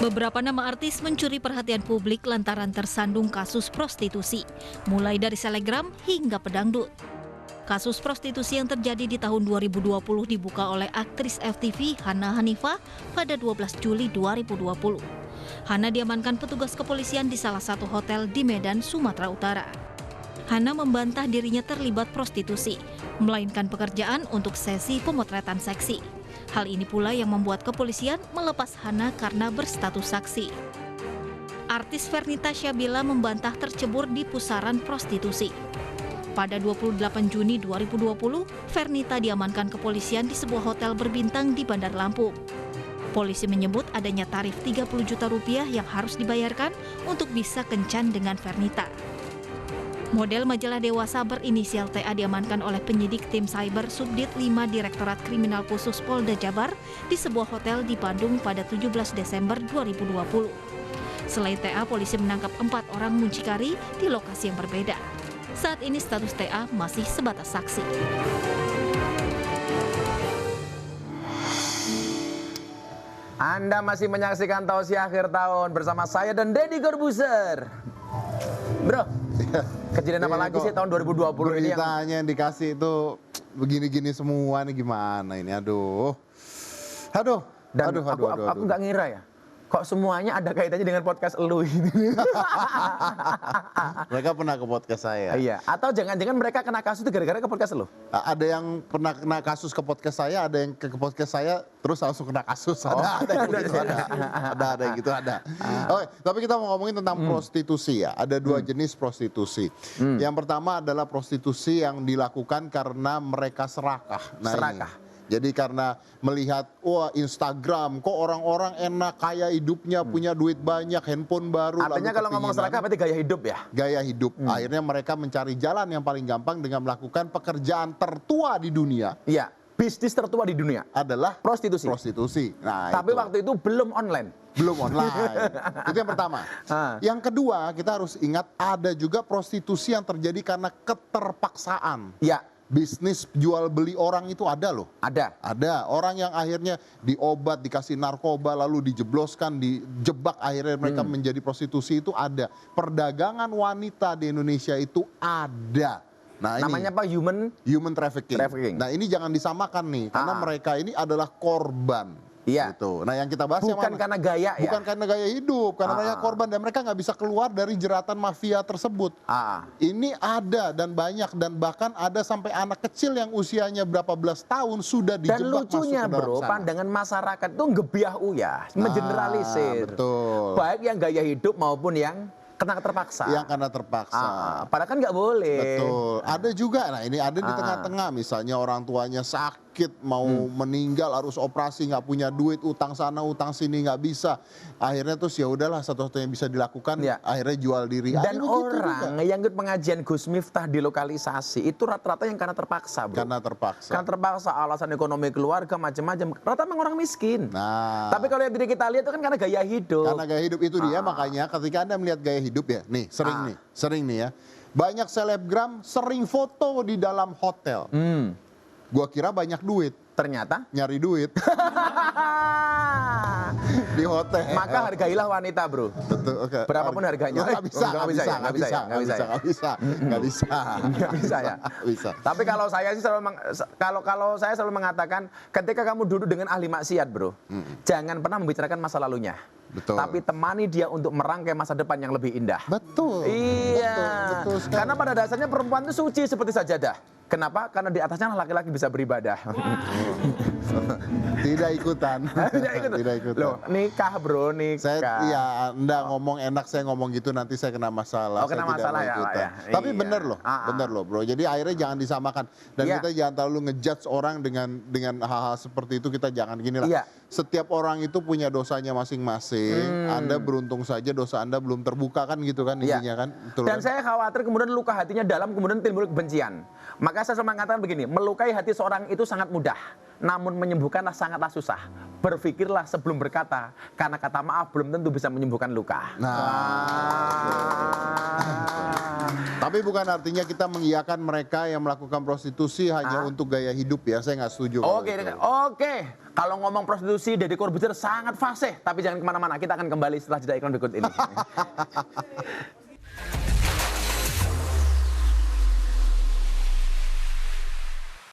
Beberapa nama artis mencuri perhatian publik lantaran tersandung kasus prostitusi, mulai dari selebgram hingga pedangdut. Kasus prostitusi yang terjadi di tahun 2020 dibuka oleh aktris FTV Hana Hanifah pada 12 Juli 2020. Hana diamankan petugas kepolisian di salah satu hotel di Medan, Sumatera Utara. Hana membantah dirinya terlibat prostitusi, melainkan pekerjaan untuk sesi pemotretan seksi. Hal ini pula yang membuat kepolisian melepas Hana karena berstatus saksi. Artis Fernita Syabila membantah tercebur di pusaran prostitusi. Pada 28 Juni 2020, Fernita diamankan kepolisian di sebuah hotel berbintang di Bandar Lampung. Polisi menyebut adanya tarif 30 juta rupiah yang harus dibayarkan untuk bisa kencan dengan Fernita. Model majalah dewasa berinisial TA diamankan oleh penyidik tim cyber Subdit 5 Direktorat Kriminal Khusus Polda Jabar di sebuah hotel di Bandung pada 17 Desember 2020. Selain TA, polisi menangkap 4 orang muncikari di lokasi yang berbeda. Saat ini status TA masih sebatas saksi. Anda masih menyaksikan Tausiah Akhir Tahun bersama saya dan Deddy Corbuzier. Bro, kejadian apa lagi sih tahun 2020 ini yang dikasih itu begini-gini semua nih, gimana ini? Aduh. Aduh. Aku nggak ngira ya. Kok semuanya ada kaitannya dengan podcast elu ini? Mereka pernah ke podcast saya. Iya. Atau jangan-jangan mereka kena kasus itu gara-gara ke podcast elu? Ada yang pernah kena kasus ke podcast saya, ada yang ke podcast saya terus langsung kena kasus. Ada yang gitu. Oke, tapi kita mau ngomongin tentang prostitusi ya. Ada 2 jenis prostitusi. Yang pertama adalah prostitusi yang dilakukan karena mereka serakah. Serakah. Jadi karena melihat, wah Instagram, kok orang-orang enak, kaya hidupnya, punya duit banyak, handphone baru. Artinya kalau ngomong serakah berarti gaya hidup ya? Gaya hidup. Akhirnya mereka mencari jalan yang paling gampang dengan melakukan pekerjaan tertua di dunia. Iya, bisnis tertua di dunia adalah prostitusi. Nah, tapi itu. waktu itu belum online. Belum online. Itu yang pertama. Yang kedua, kita harus ingat ada juga prostitusi yang terjadi karena keterpaksaan. Iya. Bisnis jual beli orang itu ada loh. Ada orang yang akhirnya diobat, dikasih narkoba, lalu dijebloskan, dijebak, akhirnya mereka menjadi prostitusi, itu ada. Perdagangan wanita di Indonesia itu ada. Nah, namanya apa? Human trafficking. Nah, ini jangan disamakan nih, karena mereka ini adalah korban. Iya. Gitu. Nah, yang kita bahas bukan karena gaya ya? Bukan karena gaya hidup, karena mereka korban dan mereka nggak bisa keluar dari jeratan mafia tersebut. Ini ada dan banyak, dan bahkan ada sampai anak kecil yang usianya berapa belas tahun sudah dijebak. Dan lucunya bro, pandangan masyarakat itu ngebiah uyah, mengeneralisir. Betul. Baik yang gaya hidup maupun yang kena terpaksa. Yang kena terpaksa. Padahal kan nggak boleh. Betul. Ada juga, nah ini ada di tengah-tengah, misalnya orang tuanya sakit, mau meninggal, harus operasi, nggak punya duit, utang sana, utang sini, nggak bisa. Akhirnya terus ya udahlah, satu-satunya yang bisa dilakukan, akhirnya jual diri. Dan orang yang ikut pengajian Gus Miftah di lokalisasi, itu rata-rata yang karena terpaksa bro. Karena terpaksa, alasan ekonomi keluarga, macam-macam. Rata memang orang miskin. Tapi kalau yang kita lihat itu kan karena gaya hidup. Karena gaya hidup itu dia, makanya ketika Anda melihat gaya hidup ya, nih sering nih ya, banyak selebgram sering foto di dalam hotel. Gua kira banyak duit, ternyata nyari duit di hotel. Maka hargailah wanita bro. Betul. Okay. Berapapun harganya. Nggak bisa ya. Bisa. Tapi kalau saya sih kalau saya selalu mengatakan, ketika kamu duduk dengan ahli maksiat bro, jangan pernah membicarakan masa lalunya. Betul. Tapi temani dia untuk merangkai masa depan yang lebih indah. Betul. Iya. Betul karena pada dasarnya perempuan itu suci seperti sajadah. Kenapa? Karena di atasnya laki-laki bisa beribadah. Tidak ikutan. Tidak ikutan. Loh, nikah bro, nikah. Iya, Anda ngomong enak, saya ngomong gitu, nanti saya kena masalah. Kena masalah ya. Tapi bener loh bro. Jadi akhirnya jangan disamakan. Dan kita jangan terlalu ngejudge orang dengan hal-hal seperti itu. Kita jangan gini lah. Setiap orang itu punya dosanya masing-masing. Anda beruntung saja dosa Anda belum terbuka kan gitu kan intinya kan. Dan saya khawatir kemudian luka hatinya dalam, kemudian timbul kebencian. Maka Maka saya selalu mengatakan begini, melukai hati seorang itu sangat mudah, namun menyembuhkanlah sangatlah susah. Berpikirlah sebelum berkata, karena kata maaf belum tentu bisa menyembuhkan luka. Tapi bukan artinya kita mengiyakan mereka yang melakukan prostitusi hanya untuk gaya hidup ya, saya nggak setuju. Oke. Kalau ngomong prostitusi, Deddy Corbuzier sangat fasih. Tapi jangan kemana-mana, kita akan kembali setelah jeda iklan berikut ini.